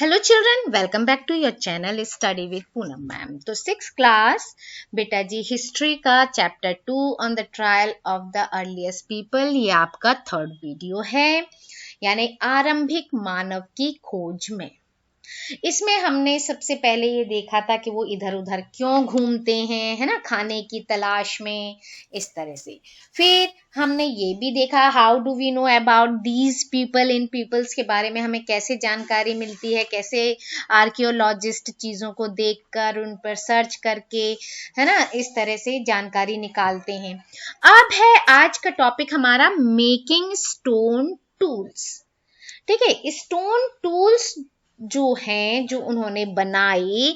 Hello children, welcome back to your channel study with Poonam ma'am. तो 6th class बेटा जी history का chapter 2 on the trail of the earliest people, ये आपका 3rd video है, यानी आरंभिक मानव की खोज में। इसमें हमने सबसे पहले ये देखा था कि वो इधर उधर क्यों घूमते हैं, है ना, खाने की तलाश में, इस तरह से। फिर हमने ये भी देखा how do we know about these people, इन पीपल्स के बारे में हमें कैसे जानकारी मिलती है, कैसे आर्कियोलॉजिस्ट चीज़ों को देखकर उन पर सर्च करके, है ना, इस तरह से जानकारी निकालते हैं। अब है आज का टॉपिक हमारा मेकिंग स्टोन टूल्स। ठीक है, स्टोन टूल्स जो हैं, जो उन्होंने बनाई,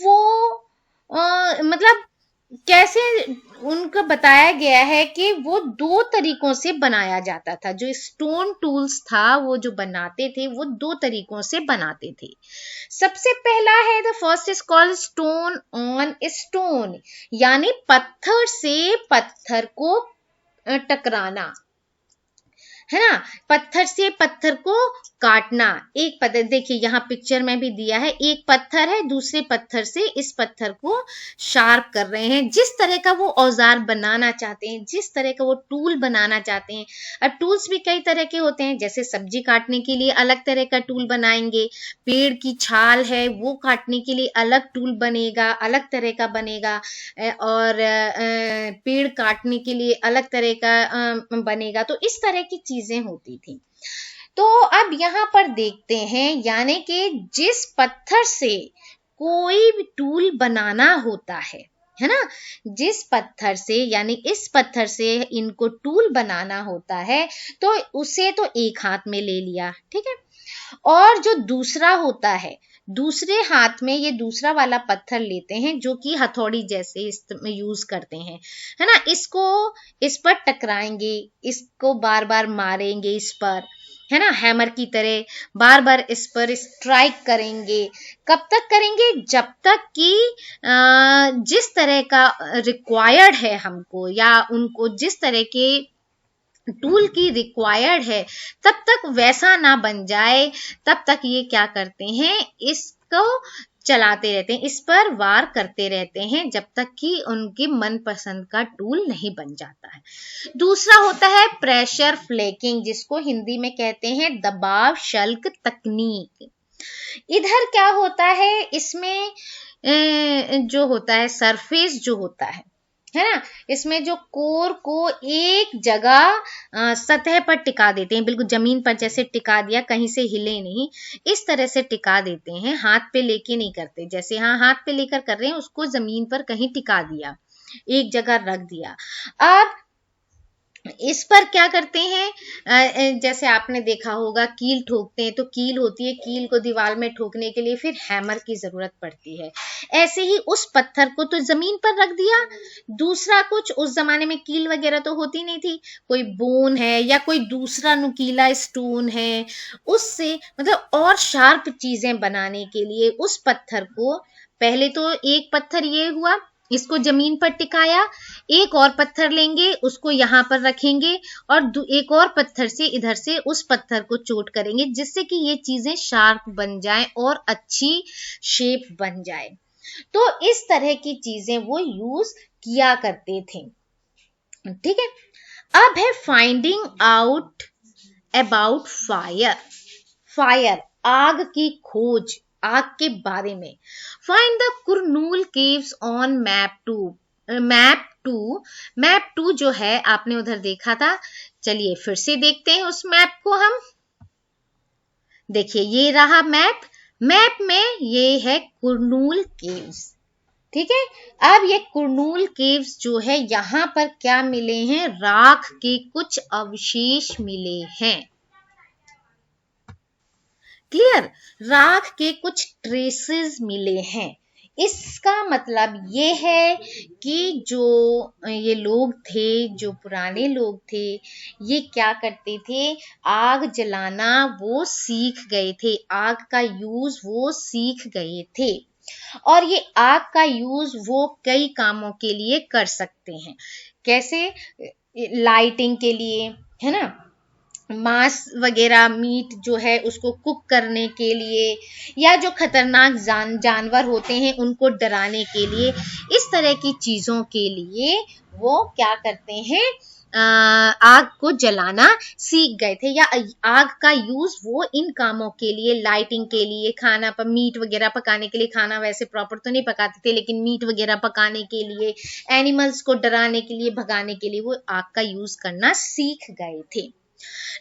वो मतलब कैसे उनका बताया गया है कि वो 2 तरीकों से बनाया जाता था। जो स्टोन टूल्स था, वो जो बनाते थे, वो 2 तरीकों से बनाते थे। सबसे पहला है the first is called stone on stone, यानी पत्थर से पत्थर को टकराना, है ना, पत्थर से पत्थर को काटना। एक पत्थर देखिए यहाँ पिक्चर में भी दिया है, एक पत्थर है, दूसरे पत्थर से इस पत्थर को शार्प कर रहे हैं। जिस तरह का वो औजार बनाना चाहते हैं, जिस तरह का वो टूल बनाना चाहते हैं। अब टूल्स भी कई तरह के होते हैं, जैसे सब्जी काटने के लिए अलग तरह का टूल बनाएंगे, पेड़ की छाल है वो काटने के लिए अलग टूल बनेगा, अलग तरह का बनेगा, और पेड़ काटने के लिए अलग तरह का बनेगा। तो इस तरह की चीजें होती थी। तो अब यहाँ पर देखते हैं, यानी कि जिस पत्थर से कोई भी टूल बनाना होता है ना, जिस पत्थर से, यानी इस पत्थर से इनको टूल बनाना होता है, तो उसे तो एक हाथ में ले लिया, ठीक है। और जो दूसरा होता है, दूसरे हाथ में ये दूसरा वाला पत्थर लेते हैं, जो कि हथौड़ी जैसे इसमें यूज करते हैं, है ना। इसको इस पर टकराएंगे, इसको बार बार मारेंगे, इस पर, है ना, हैमर की तरह बार बार इस पर स्ट्राइक करेंगे। कब तक करेंगे? जब तक कि जिस तरह का रिक्वायर्ड है हमको, या उनको जिस तरह के टूल की रिक्वायर्ड है, तब तक वैसा ना बन जाए, तब तक ये क्या करते हैं, इसको चलाते रहते हैं, इस पर वार करते रहते हैं, जब तक कि उनके मनपसंद का टूल नहीं बन जाता है। दूसरा होता है प्रेशर फ्लेकिंग, जिसको हिंदी में कहते हैं दबाव शल्क तकनीक। इधर क्या होता है, इसमें जो होता है सरफेस जो होता है ना, इसमें जो कोर को एक जगह सतह पर टिका देते हैं, बिल्कुल जमीन पर जैसे टिका दिया, कहीं से हिले नहीं, इस तरह से टिका देते हैं, हाथ पे लेके नहीं करते। जैसे हाँ हाथ पे लेकर कर रहे हैं, उसको जमीन पर कहीं टिका दिया, एक जगह रख दिया। अब इस पर क्या करते हैं, जैसे आपने देखा होगा कील ठोकते हैं, तो कील होती है, कील को दीवार में ठोकने के लिए फिर हैमर की जरूरत पड़ती है। ऐसे ही उस पत्थर को तो जमीन पर रख दिया, दूसरा कुछ, उस जमाने में कील वगैरह तो होती नहीं थी, कोई बोन है या कोई दूसरा नुकीला स्टोन है, उससे मतलब और शार्प चीजें बनाने के लिए उस पत्थर को, पहले तो एक पत्थर ये हुआ, इसको जमीन पर टिकाया, एक और पत्थर लेंगे, उसको यहाँ पर रखेंगे, और एक और पत्थर से इधर से उस पत्थर को चोट करेंगे, जिससे कि ये चीजें शार्प बन जाएं और अच्छी शेप बन जाए। तो इस तरह की चीजें वो यूज किया करते थे, ठीक है। अब है finding out about fire. Fire, आग की खोज, आग के बारे में। Find the Kurnool caves on map two जो है आपने उधर देखा था, चलिए फिर से देखते हैं उस मैप को हम। देखिए ये रहा मैप, मैप में ये है कुरनूल केव्स, ठीक है। अब ये कुरनूल केव्स जो है, यहां पर क्या मिले हैं, राख के कुछ अवशेष मिले हैं। क्लियर, राख के कुछ ट्रेसेस मिले हैं। इसका मतलब ये है कि जो ये लोग थे, जो पुराने लोग थे, ये क्या करते थे, आग जलाना वो सीख गए थे, आग का यूज वो सीख गए थे, और ये आग का यूज वो कई कामों के लिए कर सकते हैं। कैसे? लाइटिंग के लिए, है ना, मांस वगैरह मीट जो है उसको कुक करने के लिए, या जो खतरनाक जानवर होते हैं उनको डराने के लिए, इस तरह की चीजों के लिए वो क्या करते हैं, आग को जलाना सीख गए थे, या आग का यूज वो इन कामों के लिए, लाइटिंग के लिए, खाना पर मीट वगैरह पकाने के लिए, खाना वैसे प्रॉपर तो नहीं पकाते थे लेकिन मीट वगैरह पकाने के लिए, एनिमल्स को डराने के लिए, भगाने के लिए वो आग का यूज करना सीख गए थे।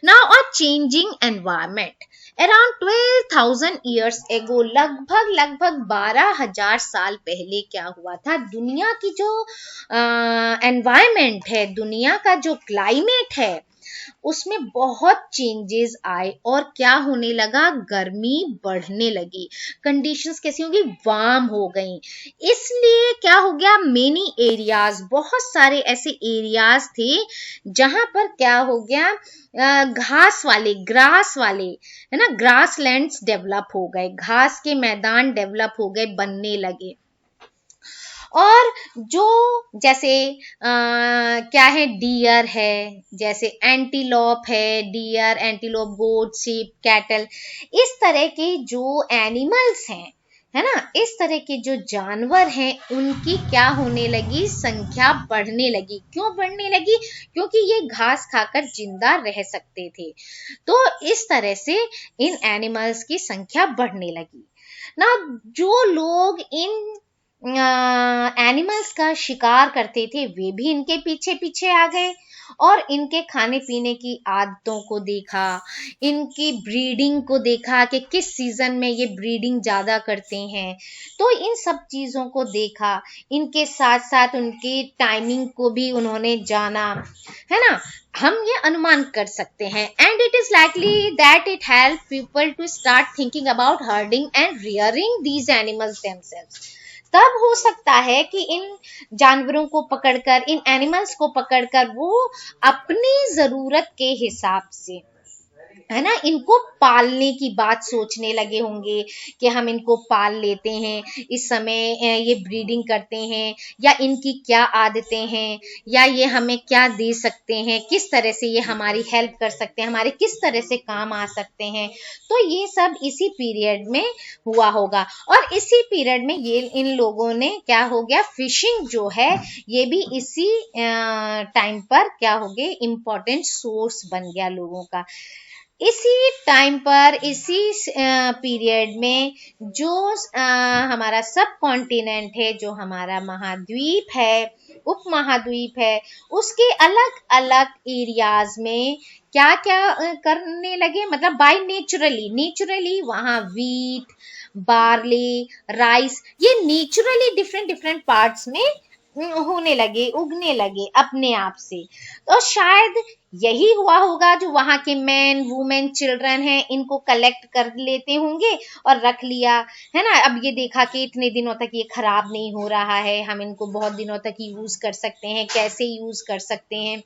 Now a changing environment. Around 12,000 years ago, लगभग 12,000 साल पहले क्या हुआ था, दुनिया की जो एनवायरमेंट है, दुनिया का जो क्लाइमेट है, उसमें बहुत चेंजेस आए और क्या होने लगा, गर्मी बढ़ने लगी, कंडीशंस कैसी होंगी, वार्म हो गई। इसलिए क्या हो गया, मेनी एरियाज, बहुत सारे ऐसे एरियाज थे जहां पर क्या हो गया, घास वाले, ग्रास वाले, है ना, ग्रास लैंड्स डेवलप हो गए, घास के मैदान डेवलप हो गए, बनने लगे। और जो जैसे क्या है, डियर है, जैसे एंटीलोप है, डियर, एंटीलोप, गोट, शीप, कैटल, इस तरह के जो एनिमल्स हैं, है ना, इस तरह के जो जानवर हैं, उनकी क्या होने लगी, संख्या बढ़ने लगी। क्यों बढ़ने लगी, क्योंकि ये घास खाकर जिंदा रह सकते थे, तो इस तरह से इन एनिमल्स की संख्या बढ़ने लगी ना। जो लोग इन एनिमल्स का शिकार करते थे वे भी इनके पीछे पीछे आ गए और इनके खाने पीने की आदतों को देखा, इनकी ब्रीडिंग को देखा कि किस सीजन में ये ब्रीडिंग ज्यादा करते हैं, तो इन सब चीजों को देखा, इनके साथ साथ उनकी टाइमिंग को भी उन्होंने जाना, है ना। हम ये अनुमान कर सकते हैं, and it is likely that it help people to start thinking about herding and rearing these animals themselves. तब हो सकता है कि इन जानवरों को पकड़कर, इन एनिमल्स को पकड़कर वो अपनी जरूरत के हिसाब से, है ना, इनको पालने की बात सोचने लगे होंगे कि हम इनको पाल लेते हैं, इस समय ये ब्रीडिंग करते हैं, या इनकी क्या आदतें हैं, या ये हमें क्या दे सकते हैं, किस तरह से ये हमारी हेल्प कर सकते हैं, हमारे किस तरह से काम आ सकते हैं। तो ये सब इसी पीरियड में हुआ होगा, और इसी पीरियड में ये इन लोगों ने क्या हो गया, फिशिंग जो है ये भी इसी टाइम पर क्या हो गया, इंपॉर्टेंट सोर्स बन गया लोगों का। इसी टाइम पर, इसी पीरियड में जो हमारा सब कॉन्टिनेंट है, जो हमारा महाद्वीप है, उप महाद्वीप है, उसके अलग अलग एरियाज में क्या क्या करने लगे, मतलब बाय नेचुरली वहां वीट, बार्ली, राइस, ये नेचुरली डिफरेंट डिफरेंट पार्ट्स में होने लगे, उगने लगे अपने आप से। तो शायद यही हुआ होगा, जो वहां के मैन, वुमेन, चिल्ड्रन हैं, इनको कलेक्ट कर लेते होंगे और रख लिया, है ना। अब ये देखा कि इतने दिनों तक ये खराब नहीं हो रहा है, हम इनको बहुत दिनों तक यूज कर सकते हैं, कैसे यूज कर सकते हैं,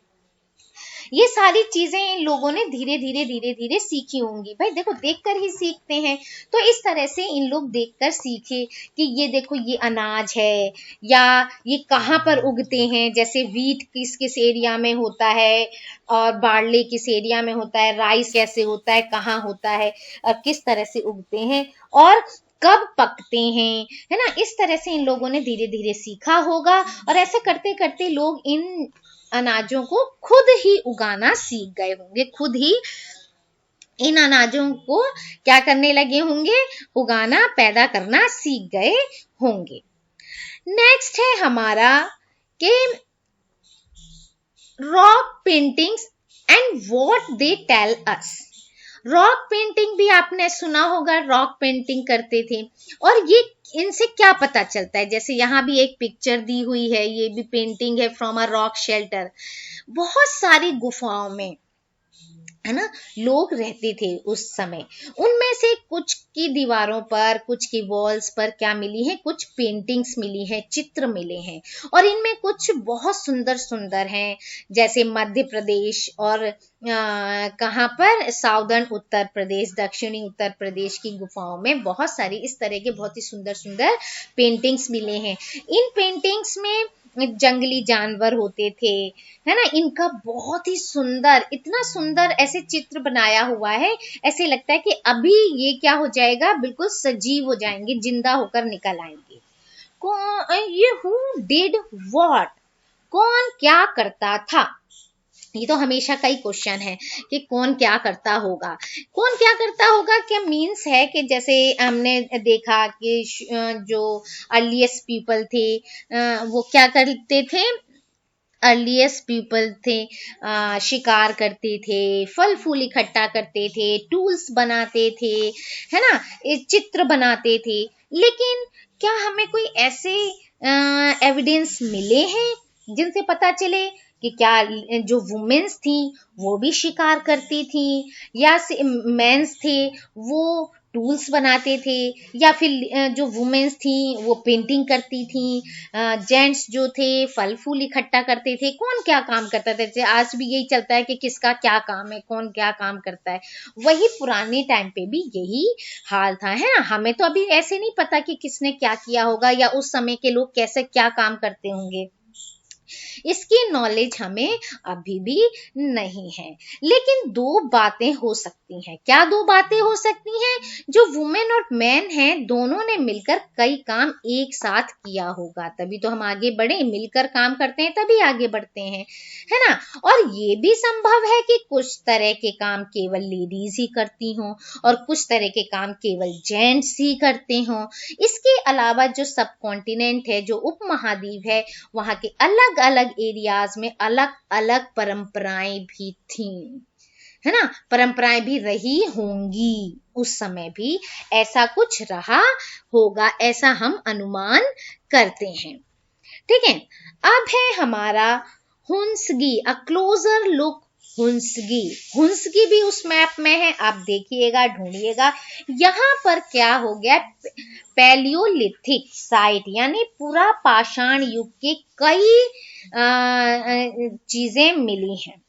ये सारी चीजें इन लोगों ने धीरे धीरे सीखी होंगी। भाई देखो, देखकर ही सीखते हैं, तो इस तरह से इन लोग देखकर सीखे कि ये देखो, ये अनाज है, या ये कहाँ पर उगते हैं, जैसे वीट किस किस एरिया में होता है, और बार्ले किस एरिया में होता है, राइस कैसे होता है, कहाँ होता है, और किस तरह से उगते हैं, और कब पकते हैं, है ना। इस तरह से इन लोगों ने धीरे धीरे सीखा होगा, और ऐसे करते करते लोग इन अनाजों को खुद ही उगाना सीख गए होंगे, खुद ही इन अनाजों को क्या करने लगे होंगे, उगाना, पैदा करना सीख गए होंगे। नेक्स्ट है हमारा कि rock paintings and what they tell us. Rock painting भी आपने सुना होगा, रॉक पेंटिंग करते थे, और ये इनसे क्या पता चलता है, जैसे यहाँ भी एक पिक्चर दी हुई है, ये भी पेंटिंग है फ्रॉम अ रॉक शेल्टर। बहुत सारी गुफाओं में, है ना, लोग रहते थे उस समय, उनमें से कुछ की दीवारों पर, कुछ की वॉल्स पर क्या मिली है, कुछ पेंटिंग्स मिली हैं, चित्र मिले हैं, और इनमें कुछ बहुत सुंदर सुंदर हैं, जैसे मध्य प्रदेश और कहाँ पर, साउदर्न उत्तर प्रदेश, दक्षिणी उत्तर प्रदेश की गुफाओं में बहुत सारी इस तरह के बहुत ही सुंदर सुंदर पेंटिंग्स मिले हैं। इन पेंटिंग्स में जंगली जानवर होते थे, है ना, इनका बहुत ही सुंदर, इतना सुंदर ऐसे चित्र बनाया हुआ है, ऐसे लगता है कि अभी ये क्या हो जाएगा, बिल्कुल सजीव हो जाएंगे, जिंदा होकर निकल आएंगे। ये हु डिड व्हाट, कौन क्या करता था, ये तो हमेशा का ही क्वेश्चन है कि कौन क्या करता होगा। कौन क्या करता होगा क्या मीन्स है कि जैसे हमने देखा कि जो अर्लीस्ट पीपल थे वो क्या करते थे, अर्लीस्ट पीपल थे शिकार करते थे, फल फूल इकट्ठा करते थे, टूल्स बनाते थे, है ना, चित्र बनाते थे। लेकिन क्या हमें कोई ऐसे एविडेंस मिले हैं जिनसे पता चले कि क्या जो वुमेन्स थी वो भी शिकार करती थी, या मेंस थे वो टूल्स बनाते थे, या फिर जो वुमेन्स थी वो पेंटिंग करती थी, जेंट्स जो थे फल फूल इकट्ठा करते थे, कौन क्या काम करता था। जैसे आज भी यही चलता है कि किसका क्या काम है, कौन क्या काम करता है, वही पुराने टाइम पे भी यही हाल था, है ना। हमें तो अभी ऐसे नहीं पता कि किसने क्या किया होगा या उस समय के लोग कैसे क्या काम करते होंगे, इसकी नॉलेज हमें अभी भी नहीं है। लेकिन दो बातें हो सकती हैं। क्या दो बातें हो सकती हैं? जो वुमेन और मैन हैं दोनों ने मिलकर कई काम एक साथ किया होगा, तभी तो हम आगे बढ़े, मिलकर काम करते हैं तभी आगे बढ़ते हैं, है ना। और ये भी संभव है कि कुछ तरह के काम केवल लेडीज ही करती हों और कुछ तरह के काम केवल जेंट्स ही करते हों। इसके अलावा जो सब कॉन्टिनेंट है, जो उपमहाद्वीप है, वहां के अलग अलग एरियाज में अलग अलग परंपराएं भी थीं, है ना, परंपराएं भी रही होंगी, उस समय भी ऐसा कुछ रहा होगा, ऐसा हम अनुमान करते हैं। ठीक है, अब है हमारा हुंसगी, अ क्लोजर लुक हुंसगी। हुंसगी भी उस मैप में है, आप देखिएगा, ढूंढिएगा। यहाँ पर क्या हो गया, पैलियोलिथिक साइट यानी पूरा पाषाण युग के कई चीजें मिली हैं।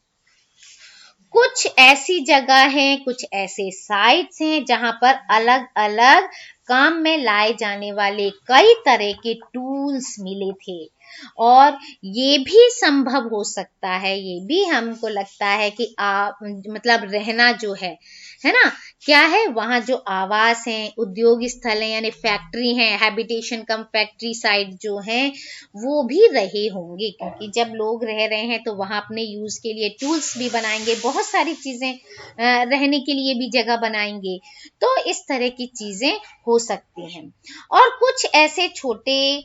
कुछ ऐसी जगह हैं, कुछ ऐसे साइट्स हैं जहां पर अलग अलग काम में लाए जाने वाले कई तरह के टूल्स मिले थे। और ये भी संभव हो सकता है, ये भी हमको लगता है कि मतलब रहना जो है ना, क्या है, वहां जो आवास हैं, उद्योग स्थल हैं यानी फैक्ट्री हैं, हैबिटेशन कम फैक्ट्री साइट जो हैं वो भी रहे होंगे, क्योंकि जब लोग रह रहे हैं तो वहां अपने यूज के लिए टूल्स भी बनाएंगे, बहुत सारी चीजें रहने के लिए भी जगह बनाएंगे, तो इस तरह की चीजें हो सकती हैं। और कुछ ऐसे छोटे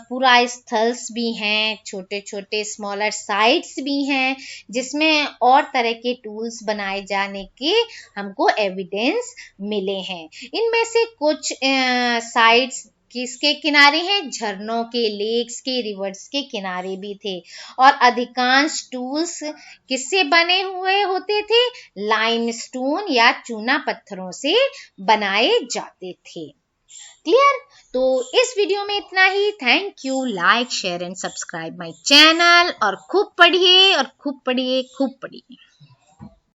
पूरा स्थल्स भी हैं, छोटे छोटे स्मॉलर साइट्स भी हैं जिसमें और तरह के टूल्स बनाए जाने के हमको एविडेंस मिले हैं। इनमें से कुछ साइट्स किसके किनारे हैं, झरनों के, लेक्स के, रिवर्स के किनारे भी थे। और अधिकांश टूल्स किससे बने हुए होते थे, लाइमस्टोन या चूना पत्थरों से बनाए जाते थे। क्लियर? तो इस वीडियो में इतना ही। Thank you. Like share and subscribe my channel, और खूब पढ़िए और खूब पढ़िए, खूब पढ़िए।